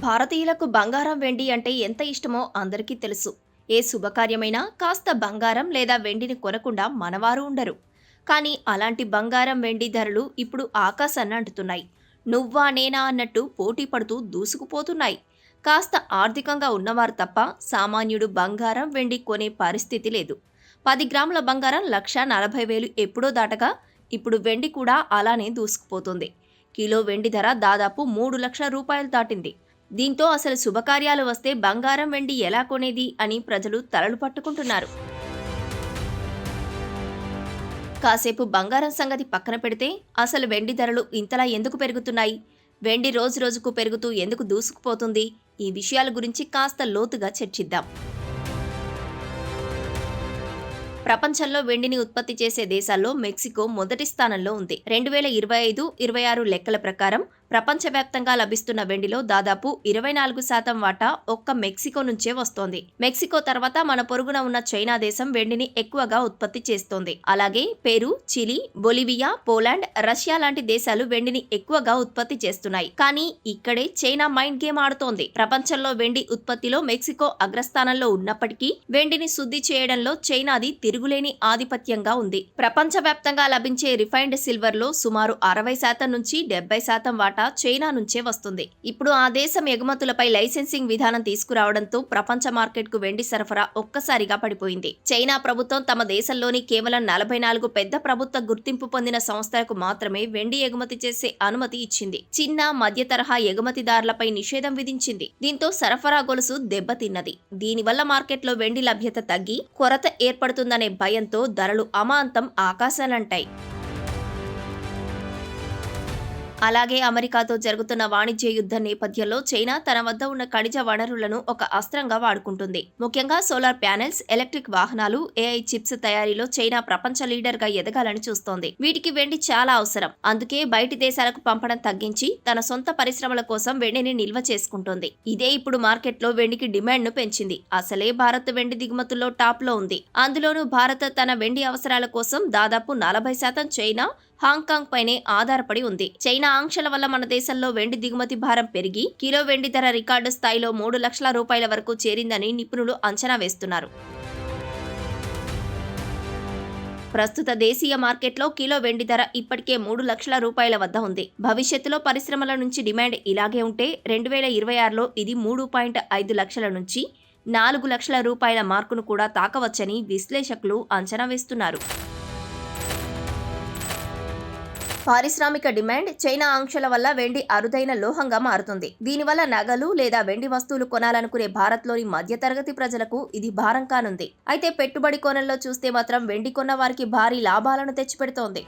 భారతీయులకు బంగారం వెండి అంటే ఎంత ఇష్టమో అందరికీ తెలుసు. ఏ శుభకార్యమైనా కాస్త బంగారం లేదా వెండిని కొనకుండా మనవారు ఉండరు. కానీ అలాంటి బంగారం వెండి ధరలు ఇప్పుడు ఆకాశాన్ని అంటుతున్నాయి. నువ్వా నేనా అన్నట్టు పోటీ పడుతూ దూసుకుపోతున్నాయి. కాస్త ఆర్థికంగా ఉన్నవారు తప్ప సామాన్యుడు బంగారం వెండి కొనే పరిస్థితి లేదు. 10 గ్రాముల బంగారం 1,40,000 ఎప్పుడో దాటగా ఇప్పుడు వెండి కూడా అలానే దూసుకుపోతుంది. కిలో వెండి ధర దాదాపు 3 లక్షల రూపాయలు దాటింది. దీంతో అసలు శుభకార్యాలు వస్తే బంగారం వెండి ఎలా కొనేది అని ప్రజలు తలలు పట్టుకుంటున్నారు. కాసేపు బంగారం సంగతి పక్కన పెడితే అసలు వెండి ధరలు ఇంతలా ఎందుకు పెరుగుతున్నాయి? వెండి రోజు రోజుకు పెరుగుతూ ఎందుకు దూసుకుపోతుంది? ఈ విషయాల గురించి కాస్త లోతుగా చర్చిద్దాం. ప్రపంచంలో వెండిని ఉత్పత్తి చేసే దేశాల్లో మెక్సికో మొదటి స్థానంలో ఉంది. 2025-26 లెక్కల ప్రకారం ప్రపంచవ్యాప్తంగా లభిస్తున్న వెండిలో దాదాపు 24% వాటా ఒక్క మెక్సికో నుంచే వస్తోంది. మెక్సికో తర్వాత మన పొరుగున ఉన్న చైనా దేశం వెండిని ఎక్కువగా ఉత్పత్తి చేస్తోంది. అలాగే Peru, Chile, Bolivia, Poland, Russia లాంటి దేశాలు వెండిని ఎక్కువగా ఉత్పత్తి చేస్తున్నాయి. కానీ ఇక్కడే చైనా మైండ్ గేమ్ ఆడుతోంది. ప్రపంచంలో వెండి ఉత్పత్తిలో మెక్సికో అగ్రస్థానంలో ఉన్నప్పటికీ వెండిని శుద్ధి చేయడంలో చైనాది తిరుగులేని ఆధిపత్యంగా ఉంది. ప్రపంచవ్యాప్తంగా లభించే రిఫైన్డ్ సిల్వర్ లో సుమారు 60% నుంచి 70% వాటా చైనా నుంచే వస్తుంది. ఇప్పుడు ఆ దేశం ఎగుమతులపై లైసెన్సింగ్ విధానం తీసుకురావడంతో ప్రపంచ మార్కెట్ కు వెండి సరఫరా ఒక్కసారిగా పడిపోయింది. చైనా ప్రభుత్వం తమ దేశంలోని కేవలం 44 పెద్ద ప్రభుత్వ గుర్తింపు పొందిన సంస్థలకు మాత్రమే వెండి ఎగుమతి చేసే అనుమతి ఇచ్చింది. చిన్న, మధ్య తరహా ఎగుమతిదారులపై నిషేధం విధించింది. దీంతో సరఫరా గొలుసు దెబ్బతిన్నది. దీనివల్ల మార్కెట్లో వెండి లభ్యత తగ్గి కొరత ఏర్పడుతుందనే భయంతో ధరలు అమాంతం ఆకాశాలంటాయి. అలాగే అమెరికాతో జరుగుతున్న వాణిజ్య యుద్ధం నేపథ్యంలో చైనా తన వద్ద ఉన్న ఖనిజ వనరులను ఒక అస్త్రంగా వాడుకుంటుంది. ముఖ్యంగా సోలార్ ప్యానెల్స్, ఎలక్ట్రిక్ వాహనాలు, ఏఐ చిప్స్ తయారీలో చైనా ప్రపంచ లీడర్ గా ఎదగాలని చూస్తోంది. వీటికి వెండి చాలా అవసరం. అందుకే బయటి దేశాలకు పంపడం తగ్గించి తన సొంత పరిశ్రమల కోసం వెండిని నిల్వ చేసుకుంటోంది. ఇదే ఇప్పుడు మార్కెట్లో వెండికి డిమాండ్ ను పెంచింది. అసలే భారత్ వెండి దిగుమతుల్లో టాప్ లో ఉంది. అందులోనూ భారత్ తన వెండి అవసరాల కోసం దాదాపు 40% చైనా, హాంకాంగ్ పైనే ఆధారపడి ఉంది. చైనా ఆంక్షల వల్ల మన దేశంలో వెండి దిగుమతి భారం పెరిగి కిలో వెండి ధర రికార్డు స్థాయిలో 3 లక్షల రూపాయల వరకు చేరిందని నిపుణులు అంచనా వేస్తున్నారు. ప్రస్తుత దేశీయ మార్కెట్లో కిలో వెండి ధర ఇప్పటికే 3 లక్షల రూపాయల వద్ద ఉంది. భవిష్యత్తులో పరిశ్రమల నుంచి డిమాండ్ ఇలాగే ఉంటే 2026లో ఇది 3.5 లక్షల నుంచి 4 లక్షల రూపాయల మార్కును కూడా తాకవచ్చని విశ్లేషకులు అంచనా వేస్తున్నారు. పారిశ్రామిక డిమాండ్, చైనా ఆంక్షల వల్ల వెండి అరుదైన లోహంగా మారుతుంది. దీనివల్ల నగలు లేదా వెండి వస్తువులు కొనాలనుకునే భారత్లోని మధ్యతరగతి ప్రజలకు ఇది భారం కానుంది. అయితే పెట్టుబడి కోణంలో చూస్తే మాత్రం వెండి కొన్న వారికి భారీ లాభాలను తెచ్చిపెడుతోంది.